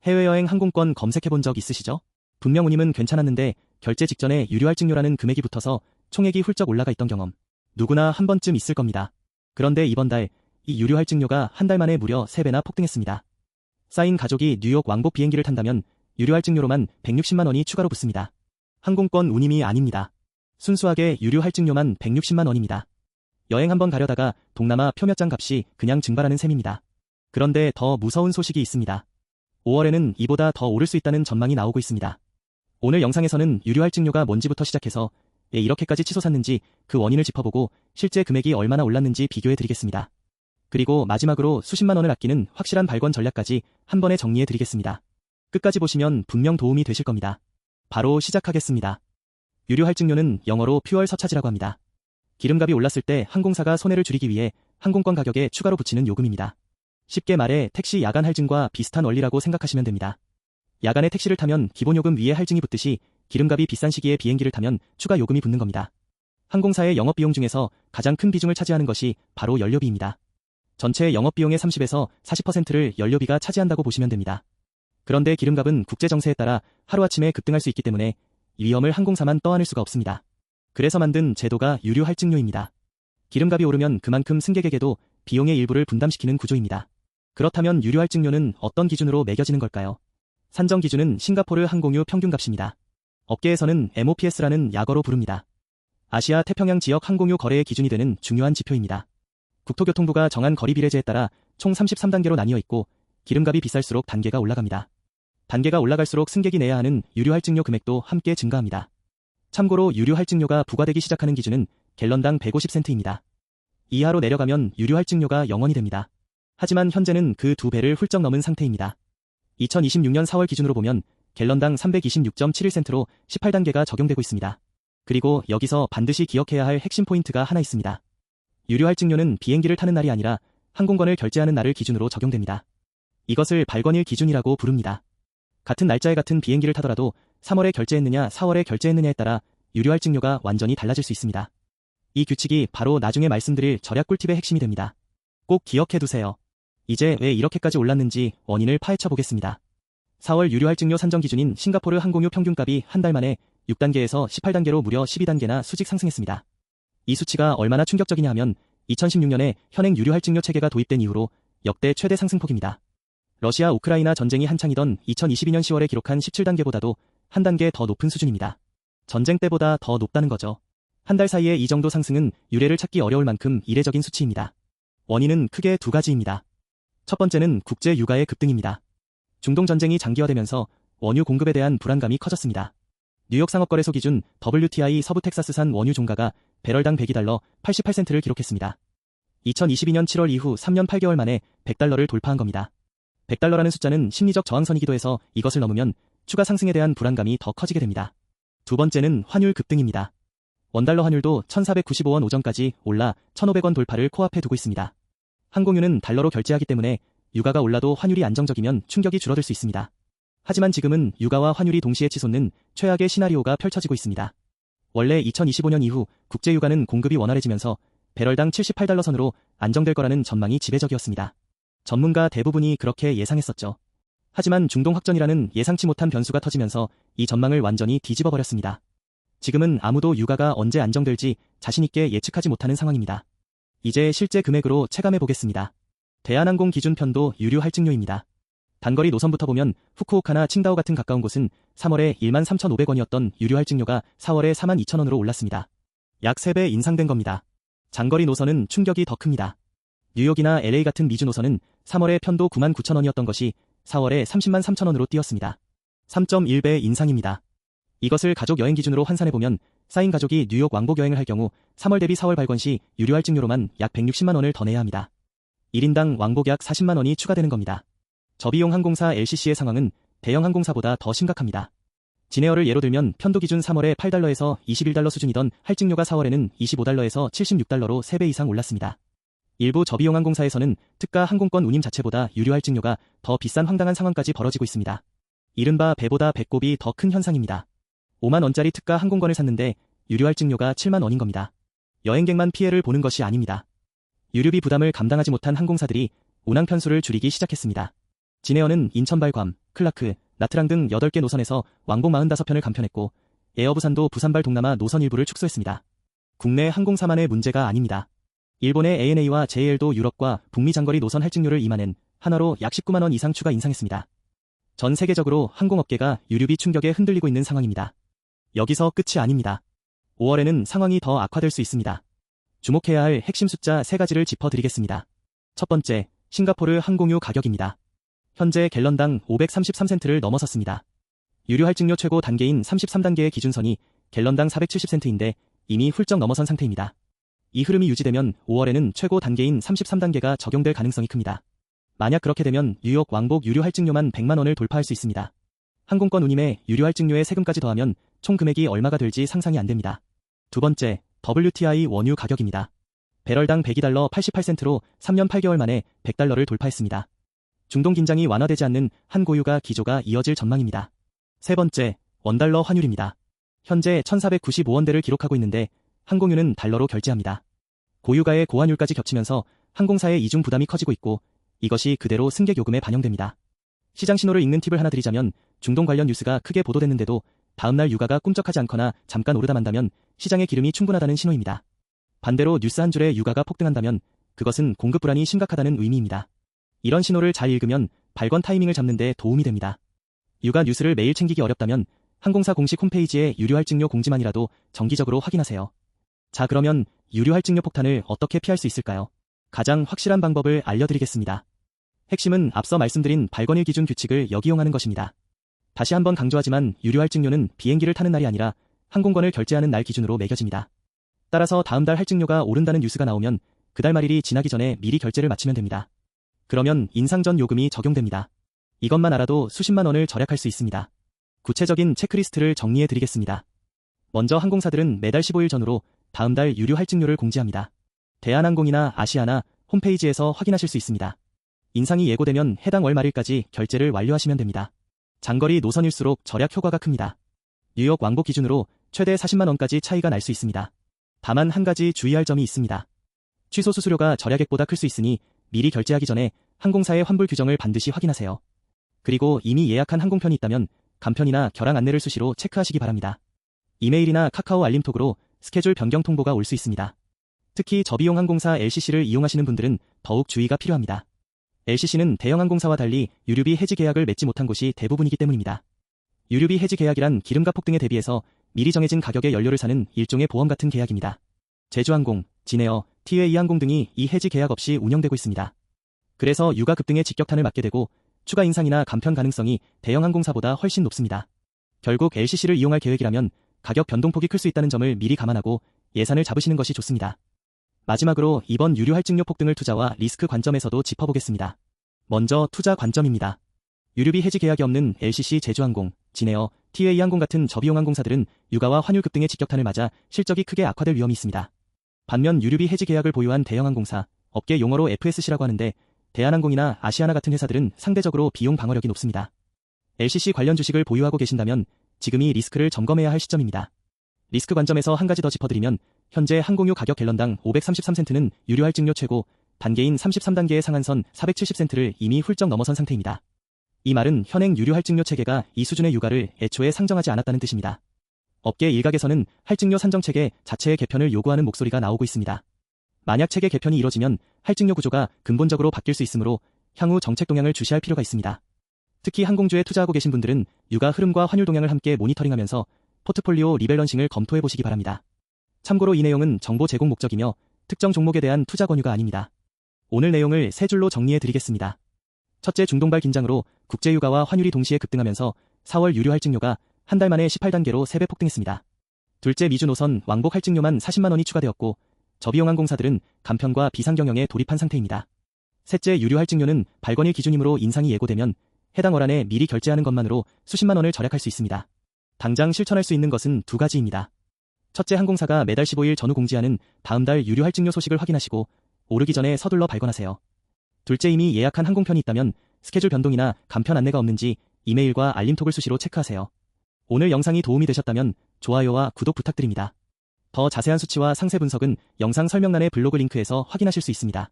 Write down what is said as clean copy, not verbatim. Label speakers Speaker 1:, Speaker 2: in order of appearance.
Speaker 1: 해외여행 항공권 검색해본 적 있으시죠? 분명 운임은 괜찮았는데 결제 직전에 유료할증료라는 금액이 붙어서 총액이 훌쩍 올라가 있던 경험. 누구나 한 번쯤 있을 겁니다. 그런데 이번 달 이 유료할증료가 한 달 만에 무려 3배나 폭등했습니다. 쌓인 가족이 뉴욕 왕복 비행기를 탄다면 유료할증료로만 160만 원이 추가로 붙습니다. 항공권 운임이 아닙니다. 순수하게 유료할증료만 160만 원입니다. 여행 한번 가려다가 동남아 표 몇 장 값이 그냥 증발하는 셈입니다. 그런데 더 무서운 소식이 있습니다. 5월에는 이보다 더 오를 수 있다는 전망이 나오고 있습니다. 오늘 영상에서는 유료할증료가 뭔지부터 시작해서 왜 이렇게까지 치솟았는지 그 원인을 짚어보고 실제 금액이 얼마나 올랐는지 비교해드리겠습니다. 그리고 마지막으로 수십만 원을 아끼는 확실한 발권 전략까지 한 번에 정리해드리겠습니다. 끝까지 보시면 분명 도움이 되실 겁니다. 바로 시작하겠습니다. 유료할증료는 영어로 퓨얼 서차지라고 합니다. 기름값이 올랐을 때 항공사가 손해를 줄이기 위해 항공권 가격에 추가로 붙이는 요금입니다. 쉽게 말해 택시 야간 할증과 비슷한 원리라고 생각하시면 됩니다. 야간에 택시를 타면 기본요금 위에 할증이 붙듯이 기름값이 비싼 시기에 비행기를 타면 추가 요금이 붙는 겁니다. 항공사의 영업비용 중에서 가장 큰 비중을 차지하는 것이 바로 연료비입니다. 전체 영업비용의 30에서 40%를 연료비가 차지한다고 보시면 됩니다. 그런데 기름값은 국제정세에 따라 하루아침에 급등할 수 있기 때문에 이 위험을 항공사만 떠안을 수가 없습니다. 그래서 만든 제도가 유료할증료입니다. 기름값이 오르면 그만큼 승객에게도 비용의 일부를 분담시키는 구조입니다. 그렇다면 유료할증료는 어떤 기준으로 매겨지는 걸까요? 산정 기준은 싱가포르 항공유 평균값입니다. 업계에서는 MOPS라는 약어로 부릅니다. 아시아 태평양 지역 항공유 거래의 기준이 되는 중요한 지표입니다. 국토교통부가 정한 거리 비례제에 따라 총 33단계로 나뉘어 있고 기름값이 비쌀수록 단계가 올라갑니다. 단계가 올라갈수록 승객이 내야 하는 유료할증료 금액도 함께 증가합니다. 참고로 유료할증료가 부과되기 시작하는 기준은 갤런당 150센트입니다. 이하로 내려가면 유료할증료가 0원이 됩니다. 하지만 현재는 그 2배를 훌쩍 넘은 상태입니다. 2026년 4월 기준으로 보면 갤런당 320.71센트로 18단계가 적용되고 있습니다. 그리고 여기서 반드시 기억해야 할 핵심 포인트가 하나 있습니다. 유료할증료는 비행기를 타는 날이 아니라 항공권을 결제하는 날을 기준으로 적용됩니다. 이것을 발권일 기준이라고 부릅니다. 같은 날짜에 같은 비행기를 타더라도 3월에 결제했느냐 4월에 결제했느냐에 따라 유료할증료가 완전히 달라질 수 있습니다. 이 규칙이 바로 나중에 말씀드릴 절약 꿀팁의 핵심이 됩니다. 꼭 기억해두세요. 이제 왜 이렇게까지 올랐는지 원인을 파헤쳐 보겠습니다. 4월 유료할증료 산정 기준인 싱가포르 항공유 평균값이 한 달 만에 6단계에서 18단계로 무려 12단계나 수직 상승했습니다. 이 수치가 얼마나 충격적이냐 하면 2016년에 현행 유료할증료 체계가 도입된 이후로 역대 최대 상승폭입니다. 러시아 우크라이나 전쟁이 한창이던 2022년 10월에 기록한 17단계보다도 한 단계 더 높은 수준입니다. 전쟁 때보다 더 높다는 거죠. 한 달 사이에 이 정도 상승은 유례를 찾기 어려울 만큼 이례적인 수치입니다. 원인은 크게 두 가지입니다. 첫 번째는 국제 유가의 급등입니다. 중동 전쟁이 장기화되면서 원유 공급에 대한 불안감이 커졌습니다. 뉴욕 상업거래소 기준 WTI 서부 텍사스산 원유 종가가 배럴당 102달러 88센트를 기록했습니다. 2022년 7월 이후 3년 8개월 만에 100달러를 돌파한 겁니다. 100달러라는 숫자는 심리적 저항선이기도 해서 이것을 넘으면 추가 상승에 대한 불안감이 더 커지게 됩니다. 두 번째는 환율 급등입니다. 원달러 환율도 1495원 오전까지 올라 1500원 돌파를 코앞에 두고 있습니다. 항공유는 달러로 결제하기 때문에 유가가 올라도 환율이 안정적이면 충격이 줄어들 수 있습니다. 하지만 지금은 유가와 환율이 동시에 치솟는 최악의 시나리오가 펼쳐지고 있습니다. 원래 2025년 이후 국제유가는 공급이 원활해지면서 배럴당 78달러 선으로 안정될 거라는 전망이 지배적이었습니다. 전문가 대부분이 그렇게 예상했었죠. 하지만 중동 확전이라는 예상치 못한 변수가 터지면서 이 전망을 완전히 뒤집어 버렸습니다. 지금은 아무도 유가가 언제 안정될지 자신있게 예측하지 못하는 상황입니다. 이제 실제 금액으로 체감해 보겠습니다. 대한항공 기준 편도 유료할증료입니다. 단거리 노선부터 보면 후쿠오카나 칭다오 같은 가까운 곳은 3월에 13,500원이었던 유료할증료가 4월에 42,000원으로 올랐습니다. 약 3배 인상된 겁니다. 장거리 노선은 충격이 더 큽니다. 뉴욕이나 LA 같은 미주 노선은 3월에 편도 99,000원이었던 것이 4월에 303,000원으로 뛰었습니다. 3.1배 인상입니다. 이것을 가족 여행 기준으로 환산해보면 쌓인 가족이 뉴욕 왕복 여행을 할 경우 3월 대비 4월 발권 시 유료할증료로만 약 160만 원을 더 내야 합니다. 1인당 왕복 약 40만 원이 추가되는 겁니다. 저비용 항공사 LCC의 상황은 대형 항공사보다 더 심각합니다. 진에어를 예로 들면 편도 기준 3월에 8달러에서 21달러 수준이던 할증료가 4월에는 25달러에서 76달러로 3배 이상 올랐습니다. 일부 저비용 항공사에서는 특가 항공권 운임 자체보다 유료할증료가 더 비싼 황당한 상황까지 벌어지고 있습니다. 이른바 배보다 배꼽이 더 큰 현상입니다. 5만 원짜리 특가 항공권을 샀는데 유료할증료가 7만 원인 겁니다. 여행객만 피해를 보는 것이 아닙니다. 유류비 부담을 감당하지 못한 항공사들이 운항 편수를 줄이기 시작했습니다. 진에어는 인천발 괌, 클라크, 나트랑 등 8개 노선에서 왕복 45편을 간편했고 에어부산도 부산발 동남아 노선 일부를 축소했습니다. 국내 항공사만의 문제가 아닙니다. 일본의 ANA와 JAL도 유럽과 북미 장거리 노선 할증료를 임하는 한화로 약 19만 원 이상 추가 인상했습니다. 전 세계적으로 항공업계가 유류비 충격에 흔들리고 있는 상황입니다. 여기서 끝이 아닙니다. 5월에는 상황이 더 악화될 수 있습니다. 주목해야 할 핵심 숫자 3가지를 짚어드리겠습니다. 첫 번째, 싱가포르 항공유 가격입니다. 현재 갤런당 533센트를 넘어섰습니다. 유류 할증료 최고 단계인 33단계의 기준선이 갤런당 470센트인데 이미 훌쩍 넘어선 상태입니다. 이 흐름이 유지되면 5월에는 최고 단계인 33단계가 적용될 가능성이 큽니다. 만약 그렇게 되면 뉴욕 왕복 유류 할증료만 100만 원을 돌파할 수 있습니다. 항공권 운임에 유류 할증료에 세금까지 더하면 총 금액이 얼마가 될지 상상이 안 됩니다. 두 번째, WTI 원유 가격입니다. 배럴당 102달러 88센트로 3년 8개월 만에 100달러를 돌파했습니다. 중동 긴장이 완화되지 않는 한 고유가 기조가 이어질 전망입니다. 세 번째, 원달러 환율입니다. 현재 1495원대를 기록하고 있는데 항공유는 달러로 결제합니다. 고유가의 고환율까지 겹치면서 항공사의 이중 부담이 커지고 있고 이것이 그대로 승객 요금에 반영됩니다. 시장 신호를 읽는 팁을 하나 드리자면 중동 관련 뉴스가 크게 보도됐는데도 다음날 유가가 꿈쩍하지 않거나 잠깐 오르다 만다면 시장의 기름이 충분하다는 신호입니다. 반대로 뉴스 한 줄에 유가가 폭등한다면 그것은 공급 불안이 심각하다는 의미입니다. 이런 신호를 잘 읽으면 발권 타이밍을 잡는 데 도움이 됩니다. 유가 뉴스를 매일 챙기기 어렵다면 항공사 공식 홈페이지의 유류 할증료 공지만이라도 정기적으로 확인하세요. 자, 그러면 유류 할증료 폭탄을 어떻게 피할 수 있을까요? 가장 확실한 방법을 알려드리겠습니다. 핵심은 앞서 말씀드린 발권일 기준 규칙을 역이용하는 것입니다. 다시 한번 강조하지만 유류 할증료는 비행기를 타는 날이 아니라 항공권을 결제하는 날 기준으로 매겨집니다. 따라서 다음 달 할증료가 오른다는 뉴스가 나오면 그달 말일이 지나기 전에 미리 결제를 마치면 됩니다. 그러면 인상 전 요금이 적용됩니다. 이것만 알아도 수십만 원을 절약할 수 있습니다. 구체적인 체크리스트를 정리해 드리겠습니다. 먼저 항공사들은 매달 15일 전후로 다음 달 유류 할증료를 공지합니다. 대한항공이나 아시아나 홈페이지에서 확인하실 수 있습니다. 인상이 예고되면 해당 월 말일까지 결제를 완료하시면 됩니다. 장거리 노선일수록 절약 효과가 큽니다. 뉴욕 왕복 기준으로 최대 40만 원까지 차이가 날 수 있습니다. 다만 한 가지 주의할 점이 있습니다. 취소 수수료가 절약액보다 클 수 있으니 미리 결제하기 전에 항공사의 환불 규정을 반드시 확인하세요. 그리고 이미 예약한 항공편이 있다면 간편이나 결항 안내를 수시로 체크하시기 바랍니다. 이메일이나 카카오 알림톡으로 스케줄 변경 통보가 올 수 있습니다. 특히 저비용 항공사 LCC를 이용하시는 분들은 더욱 주의가 필요합니다. LCC는 대형 항공사와 달리 유류비 해지 계약을 맺지 못한 곳이 대부분이기 때문입니다. 유류비 해지 계약이란 기름값 폭등에 대비해서 미리 정해진 가격의 연료를 사는 일종의 보험 같은 계약입니다. 제주항공, 진에어, TAE항공 등이 이 해지 계약 없이 운영되고 있습니다. 그래서 유가 급등의 직격탄을 맞게 되고 추가 인상이나 감편 가능성이 대형 항공사보다 훨씬 높습니다. 결국 LCC를 이용할 계획이라면 가격 변동폭이 클 수 있다는 점을 미리 감안하고 예산을 잡으시는 것이 좋습니다. 마지막으로 이번 유류 할증료 폭등을 투자와 리스크 관점에서도 짚어보겠습니다. 먼저 투자 관점입니다. 유류비 해지 계약이 없는 LCC 제주항공, 진에어, TAE항공 같은 저비용 항공사들은 유가와 환율 급등의 직격탄을 맞아 실적이 크게 악화될 위험이 있습니다. 반면 유류비 해지 계약을 보유한 대형 항공사, 업계 용어로 FSC라고 하는데 대한항공이나 아시아나 같은 회사들은 상대적으로 비용 방어력이 높습니다. LCC 관련 주식을 보유하고 계신다면 지금이 리스크를 점검해야 할 시점입니다. 리스크 관점에서 한 가지 더 짚어드리면 현재 항공유 가격 갤런당 533센트는 유류 할증료 최고 단계인 33단계의 상한선 470센트를 이미 훌쩍 넘어선 상태입니다. 이 말은 현행 유류 할증료 체계가 이 수준의 유가를 애초에 상정하지 않았다는 뜻입니다. 업계 일각에서는 할증료 산정 체계 자체의 개편을 요구하는 목소리가 나오고 있습니다. 만약 체계 개편이 이뤄지면 할증료 구조가 근본적으로 바뀔 수 있으므로 향후 정책 동향을 주시할 필요가 있습니다. 특히 항공주에 투자하고 계신 분들은 유가 흐름과 환율 동향을 함께 모니터링하면서 포트폴리오 리밸런싱을 검토해 보시기 바랍니다. 참고로 이 내용은 정보 제공 목적이며 특정 종목에 대한 투자 권유가 아닙니다. 오늘 내용을 세 줄로 정리해 드리겠습니다. 첫째, 중동발 긴장으로 국제유가와 환율이 동시에 급등하면서 4월 유류 할증료가 한 달 만에 18단계로 3배 폭등했습니다. 둘째, 미주 노선 왕복 할증료만 40만 원이 추가되었고 저비용 항공사들은 간편과 비상 경영에 돌입한 상태입니다. 셋째, 유류 할증료는 발권일 기준이므로 인상이 예고되면 해당 월 안에 미리 결제하는 것만으로 수십만 원을 절약할 수 있습니다. 당장 실천할 수 있는 것은 두 가지입니다. 첫째, 항공사가 매달 15일 전후 공지하는 다음 달 유류 할증료 소식을 확인하시고 오르기 전에 서둘러 발권하세요. 둘째, 이미 예약한 항공편이 있다면 스케줄 변동이나 간편 안내가 없는지 이메일과 알림톡을 수시로 체크하세요. 오늘 영상이 도움이 되셨다면 좋아요와 구독 부탁드립니다. 더 자세한 수치와 상세 분석은 영상 설명란의 블로그 링크에서 확인하실 수 있습니다.